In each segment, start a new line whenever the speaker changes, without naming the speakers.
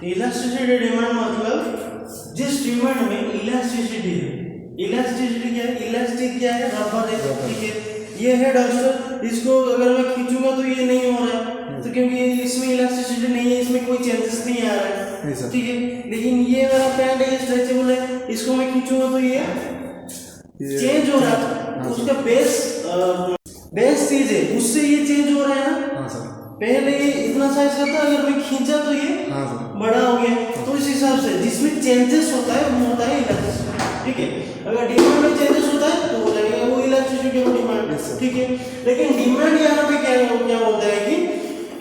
Elasticity demand मतलब जिस demand में इलास्टिसिटी है, इलास्टिसिटी क्या है, इलास्टिक क्या है, रबर है, ठीक है। ये है डॉक्टर, इसको अगर मैं खींचूंगा तो ये नहीं हो रहा है, तो क्योंकि इसमें इलास्टिसिटी नहीं है, इसमें कोई चेंजेस नहीं आ रहा है, ठीक है। लेकिन ये मेरा पैंट है, स्ट्रेचेबल है, इसको मैं खींचूंगा तो ये चेंज हो रहा है, उसका बेस चीज है, उससे ये चेंज हो रहा है ना।
हाँ सर।
पहले ये इतना साइज का था, अगर मैं खींचा तो ये बड़ा हो गया, तो इस हिसाब से जिसमें चेंजेस होता है वो होता है इलास्टिसिटी, ठीक है। अगर डिमांड में चेंजेस होता है तो हो जाएगा वो इलास्टिसिटी ऑफ डिमांड, ठीक है। लेकिन डिमांड यहाँ पे क्या बोलता है कि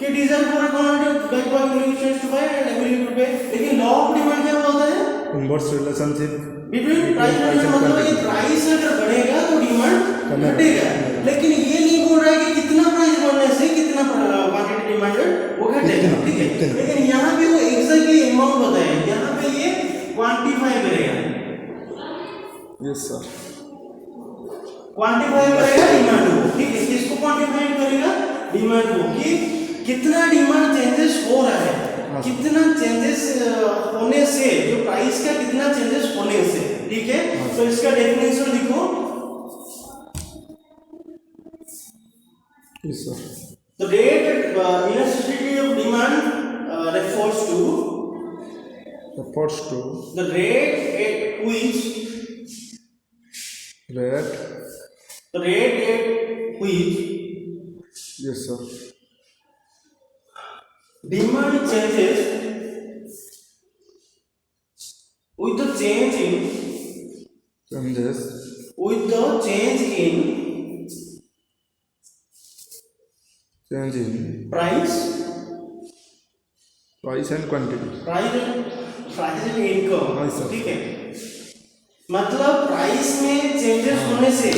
desire for a quantity back by relations to buy and agree to pay. लेकिन लॉ ऑफ डिमांड क्या बोलता है,
inverse relationship
between price and, मतलब ये प्राइस अगर बढ़ेगा तो डिमांड घटेगा। लेकिन ये नहीं बोल रहा है कि कितना प्राइस बढ़ने से कितना क्वांटिटी डिमांडेड वो घटेगा, ठीक है। लेकिन यहाँ पे वो एग्जैक्टली अमाउंट बताया, यहाँ पे ये क्वांटिफाई करेगा,
यस सर,
क्वांटिफाई करेगा डिमांड को, ठीक है। किसको क्वांटिफाई करेगा, डिमांड को, कि कितना डिमांड चेंजेस हो रहा है, कितना चेंजेस होने से, जो प्राइस का कितना चेंजेस होने से, ठीक है। तो इसका डेफिनेशन लिखो,
yes sir.
The rate elasticity of demand refers to the rate at which
yes sir,
demand changes with the change in
price and quantity,
price and income,
हाँ सर।
ठीक है। मतलब प्राइस में चेंजेस होने से,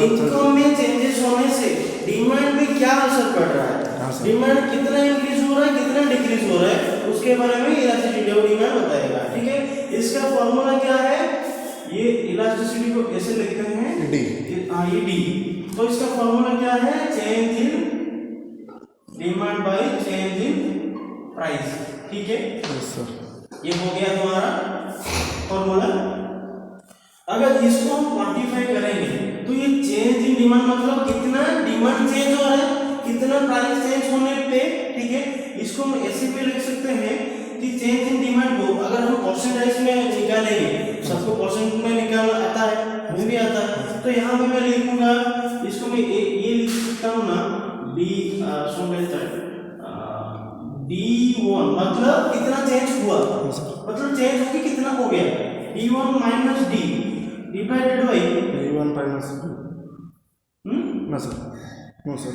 income में changes होने से डिमांड पे क्या असर पड़ रहा है, डिमांड कितना इंक्रीज हो रहा है, कितना डिक्रीज हो रहा है, उसके बारे में इलास्टिसिटी ऑफ डिमांड बताएगा, ठीक है। इसका फॉर्मूला क्या है, ये इलास्टिसिटी को ऐसे लिखते हैं डी, ये डी। तो इसका फॉर्मूला क्या है, change in demand by change in price, ठीक है।
Yes sir.
ये हो गया तुम्हारा फॉर्मूला। अगर इसको हम क्वांटिफाई करेंगे तो ये चेंज इन डिमांड मतलब कितना डिमांड चेंज हो रहा है, कितना प्राइस चेंज होने पे, ठीक है। इसको हम ऐसे भी लिख सकते हैं कि चेंज इन डिमांड को अगर हम परसेंटेज में निकालेंगे, सबको परसेंट में निकालना आता है, हमें भी आता है, तो यहाँ पे मैं लिखूंगा, इसको मैं ये लिख सकता हूँ ना, D1 मतलब कितना चेंज हुआ, मतलब चेंज होके कितना हो गया, D1 minus D divided by
D1 minus D, ना sir, no sir,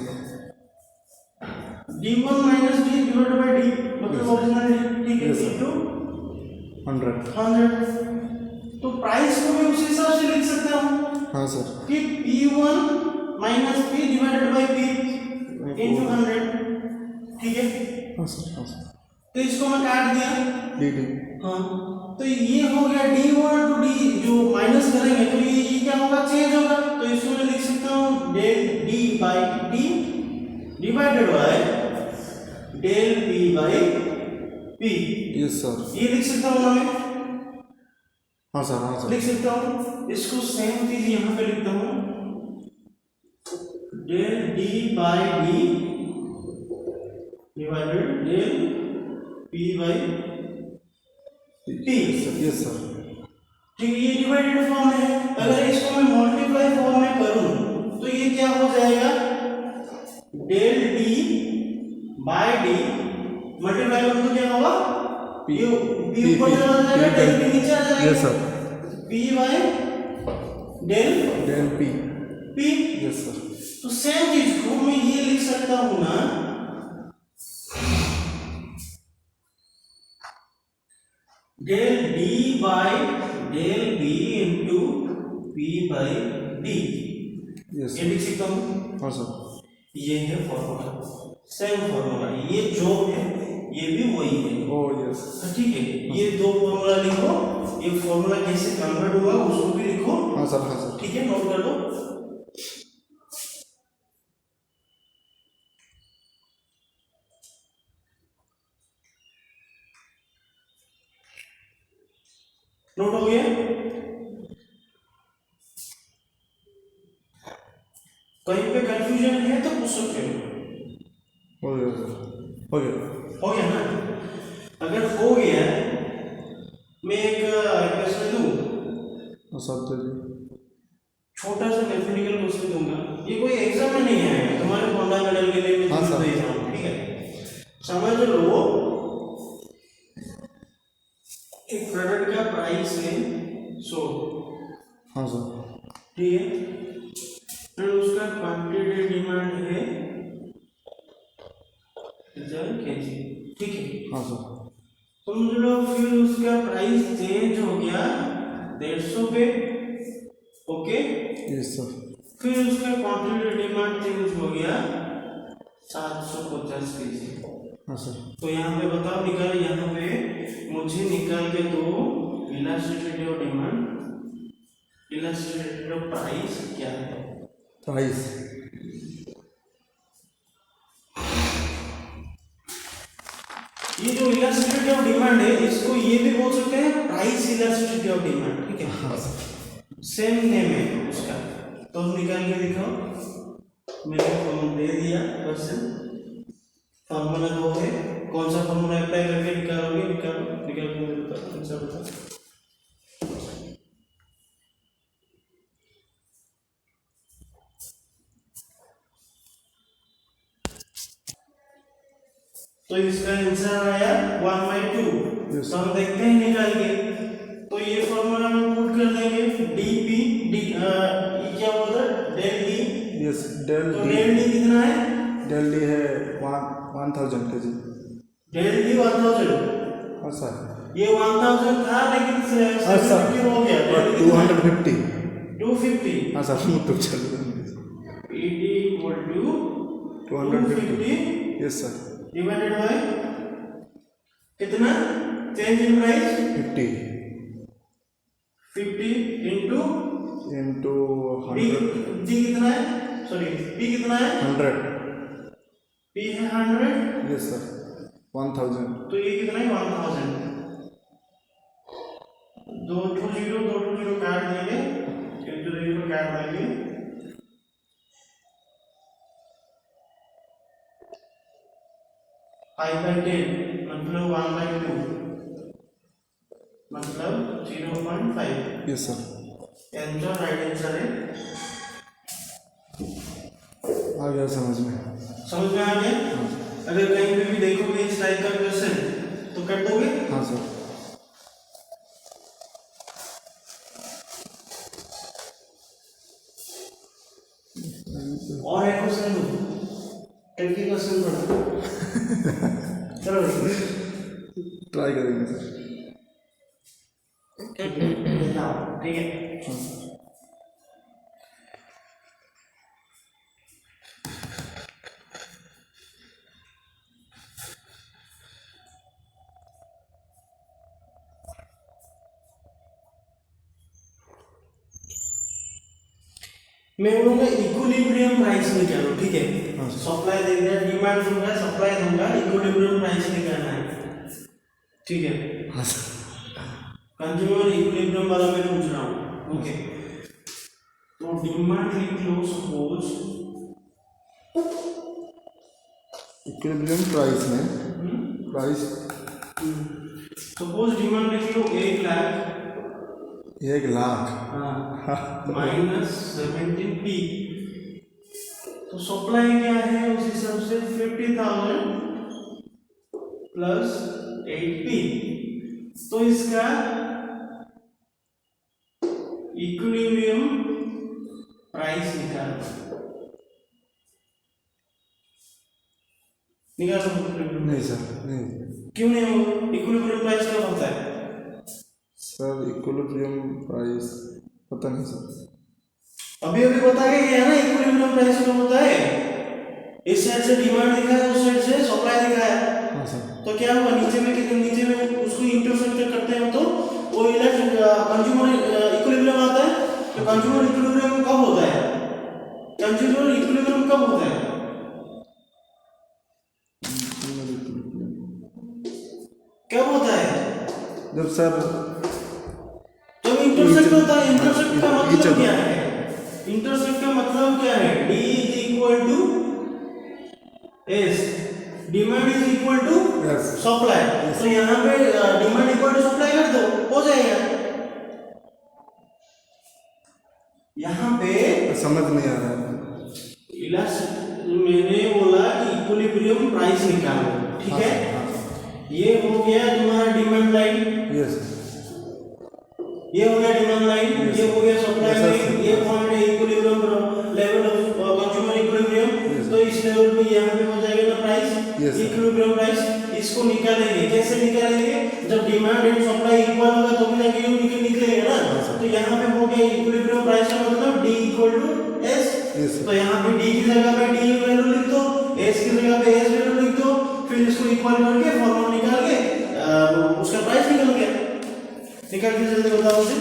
D1 minus D divided by D मतलब ओरिजिनल, ठीक है, इनटू 100। तो प्राइस को मैं उस हिसाब से लिख सकता हूँ,
हाँ सर,
कि P1 minus P divided by P into 100, ठीक है।
हाँ सर, हाँ सर।
तो इसको मैं काट दिया
डी,
हाँ, तो ये हो गया D1 टू D, जो माइनस करेंगे तो ये क्या होगा, चेंज होगा। तो इसको मैं लिख सकता हूँ del D by D divided by del P by P।
Yes sir,
ये लिख सकता हूँ ना मैं,
हाँ सर, हाँ सर,
लिख सकता हूँ। इसको सेम चीज यहाँ पे लिखता हूँ, del D by D divided del P by T।
Yes sir,
ठीक, ये डिवाइडेड फॉर्म है। अगर इसको मैं मल्टीप्लाई फॉर्म में करूं तो ये क्या हो जाएगा, del D by D multiply करूं तो क्या होगा, ये P ऊपर चला जाएगा, डेल P नीचे आ जाएगा,
yes sir,
P by del P,
yes sir.
तो सेम चीज को मैं ये लिख सकता हूं ना, del D by del B into P by D,
yes,
ये लिख सकता हूँ,
हाँ सर।
ये है फॉर्मूला, सेम फॉर्मूला, ये जो है ये भी वही है,
ओ यस,
ठीक है। ये दो फॉर्मूला लिखो, ये फॉर्मूला कैसे कन्वर्ट हुआ उसको भी लिखो,
हाँ सर, हाँ सर,
ठीक है, नोट कर लो। नोट हो गया? कहीं पे कंफ्यूजन है तो पूछ सकते हो।
हो गया सर, हो गया।
हो गया ना? अगर हो गया, मैं एक क्वेश्चन दूं,
सर दे दीजिए।
छोटा सा मैथमेटिकल क्वेश्चन दूंगा। ये कोई एग्जाम में नहीं है, तुम्हारे फंडामेंटल के लिए
हाँ सर।
एग्जाम, ठीक है? समझ लो एक प्रोडक्ट का प्राइस है 100,
हाँ सर।
ठीक है, और उसका क्वांटिटी डिमांड है 1000 kg, ठीक है?
हाँ सर।
समझ लो फिर उसका प्राइस चेंज हो गया 150 पे, ओके?
Yes sir.
फिर उसका क्वांटिटी डिमांड चेंज हो गया 750 kg।
हाँ सर।
तो यहाँ पे बताओ, निकाल, यहाँ पे मुझे निकाल के दो elasticity of demand, elasticity of price क्या है?
प्राइस
ये जो इलास्टिसिटी ऑफ डिमांड है, इसको ये भी बोल सकते हैं प्राइस इलास्टिसिटी ऑफ डिमांड, ठीक है?
हाँ सर।
सेम नेम है उसका। तो निकाल के दिखाओ, मैंने फॉर्मूला दे दिया क्वेश्चन। फॉर्मूला दो है, कौन सा फॉर्मूला अप्लाई करके निकालोगे? निकाल के मुझे बताओ, कौन सा बताओ। तो इसका आंसर आया 1/2।
Yes.
तो हम देखते हैं निकाल के। तो ये फॉर्मूला में पुट कर देंगे डीपी, ये क्या होता है? Del D.
यस, डेल
तो
डी।
डेल डी कितना है?
डेल डी है 1000 kg।
Del D 1000।
हाँ सर।
ये 1000 था, लेकिन
हाँ सर।
750 हो गया।
250।
250।
हाँ सर, तो चल
PD equal to
250। Yes sir.
Divided by कितना? Change in price
50
into
into
D
100।
कितना है? सॉरी, पी कितना है?
100।
पी है 100।
Yes sir. 1000।
तो ये कितना है? 1000। दो टू जीरो काट देंगे, एक दो जीरो काट देंगे, 5/10 मतलब 1/2 मतलब 0.5।
Yes sir.
Answer right answer है।
आ गया समझ में।
समझ में आ गया? अगर कहीं पे भी देखोगे इस टाइप का क्वेश्चन तो कर दोगे?
हाँ सर।
और एक क्वेश्चन दो, ट्रिकी क्वेश्चन दो। चलो
ट्राई करेंगे सर।
ठीक है।
हाँ सर।
मैं बोलूँगा इक्विलिब्रियम प्राइस निकालो, ठीक है?
हाँ।
सप्लाई दे दिया, डिमांड दूंगा, सप्लाई दूंगा, इक्विलिब्रियम प्राइस निकालना है, ठीक है?
हाँ सर।
कंज्यूमर इक्विलिब्रियम वाला मैं पूछ रहा हूँ, ओके? तो डिमांड लिख लो, सपोज
इक्विलिब्रियम प्राइस में प्राइस
सपोज डिमांड लिख लो 1 लाख,
1 लाख।
हाँ, माइनस 17p। तो सप्लाई क्या है उस हिसाब से 50,000 प्लस 8p। तो इसका इक्विलिब्रियम प्राइस निकाल सकते?
नहीं सर, नहीं
क्यों नहीं हो? इक्विलिब्रियम प्राइस क्या होता है?
सर। इक्विलिब्रियम प्राइस पता नहीं सर।
अभी बताया गया ना इक्विलिब्रियम प्राइस क्या होता है। इस साइड से डिमांड दिखा है, उस साइड से सप्लाई दिखा है।
हाँ सर।
तो क्या हुआ? नीचे में उसको इंटरसेक्ट करते हैं तो वो कंज्यूमर इक्विलिब्रियम आता है। तो कंज्यूमर इक्विलिब्रियम कब होता है? कंज्यूमर इक्विलिब्रियम कब होता है? कब होता है?
जब सर
इंटरसेप्ट होता है, इंटरसेप्ट का
each
मतलब
other.
क्या है? इंटरसेप्ट का मतलब क्या है? D is equal to S, demand is equal to
Yes.
Supply. तो यहाँ पे डिमांड इक्वल टू सप्लाई कर दो, हो जाएगा। यहाँ पे
समझ नहीं आ रहा है।
मैंने बोला कि इक्विलिब्रियम प्राइस निकालो, ठीक है? ये हो गया तुम्हारा डिमांड लाइन,
यस
ये हो गया डिमांड लाइन, ये हो गया सप्लाई लाइन, ये पॉइंट है equilibrium level of consumer equilibrium. तो इस लेवल पे यहाँ पे हो जाएगा ना प्राइस, इक्विलिब्रियम प्राइस। इसको निकालेंगे, कैसे निकालेंगे? जब डिमांड एंड सप्लाई इक्वल होगा तो भी जाके ये निकलेगा ना। तो यहाँ पे हो गया इक्विलिब्रियम प्राइस का मतलब D इक्वल टू S। तो यहाँ पे D की जगह पे D वैल्यू लिख दो, S की जगह पे S वैल्यू लिख दो, फिर इसको इक्वल करके फॉर्मूला निकाल के उसका प्राइस निकल गया। निकाल के जल्दी बताओ मुझे।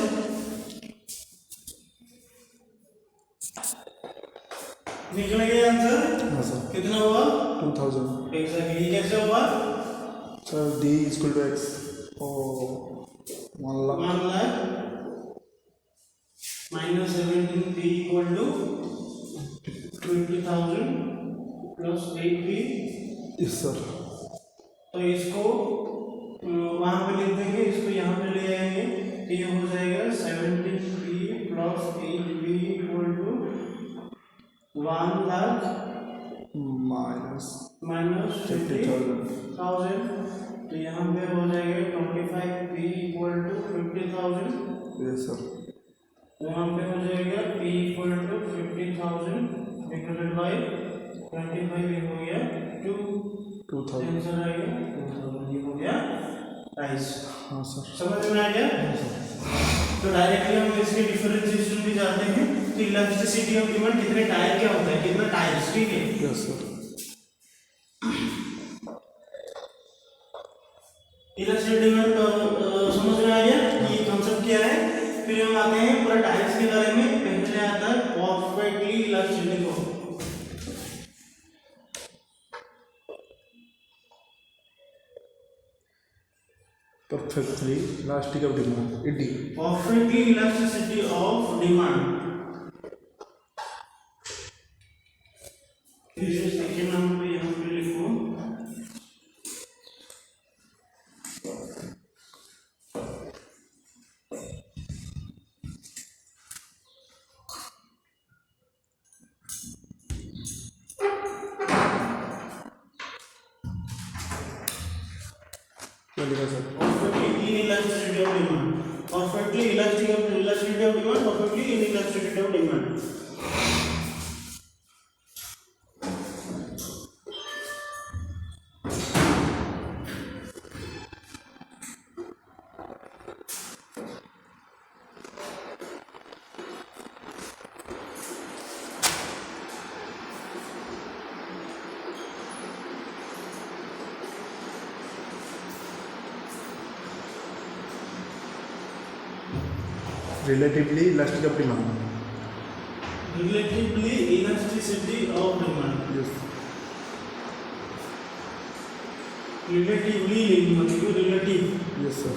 निकल गया आंसर?
हाँ सर।
कितना हुआ?
2000।
एग्जैक्टली। कैसे हुआ?
Sir D equal to X और 1 lakh
1 lakh minus 17 P equal to 20,000 plus 8P।
Yes sir.
तो इसको वहाँ पे लिख देंगे, इसको यहाँ पे ले आएंगे तो ये हो जाएगा 17P plus 8P equal to 1 lakh minus 50,000। तो यहाँ पे हो जाएगा 25P equal to 50,000।
Yes sir.
वहाँ पे हो जाएगा P equal to 50,000 divided by 25। ये हो गया 2000 आंसर आएगा 2000। ये हो गया प्राइस।
हाँ सर।
समझ में आ गया? तो डायरेक्टली हम इसके डिफरेंशिएशन भी जानते हैं। तो इलास्टिसिटी ऑफ डिमांड कितने टाइप का होता है, कितना टाइप्स, ठीक है?
Yes sir.
इलास्टिसिटी डिमांड समझ में आ गया ये कांसेप्ट क्या है? फिर हम आते हैं पूरा टाइप्स के बारे में। पहले आता है perfectly elastic of
perfectly elastic of demand ED
perfectly elasticity of demand। फिर सेकंड नंबर पे यहाँ पे लिखो
क्या लिखा sir?
perfectly inelasticity of demand, perfectly elasticity of demand, perfectly inelasticity of demand।
relatively elastic of demand
relatively elasticity of demand।
yes
relatively मतलब relative
yes sir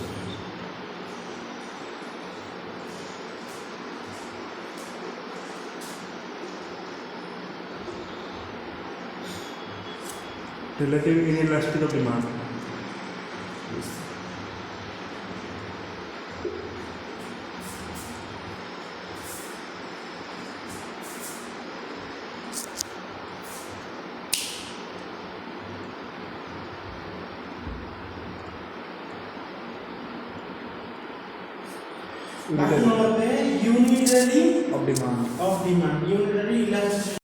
relative inelastic of demand yes
बाकी number पे unitary
of demand
unitary elasticity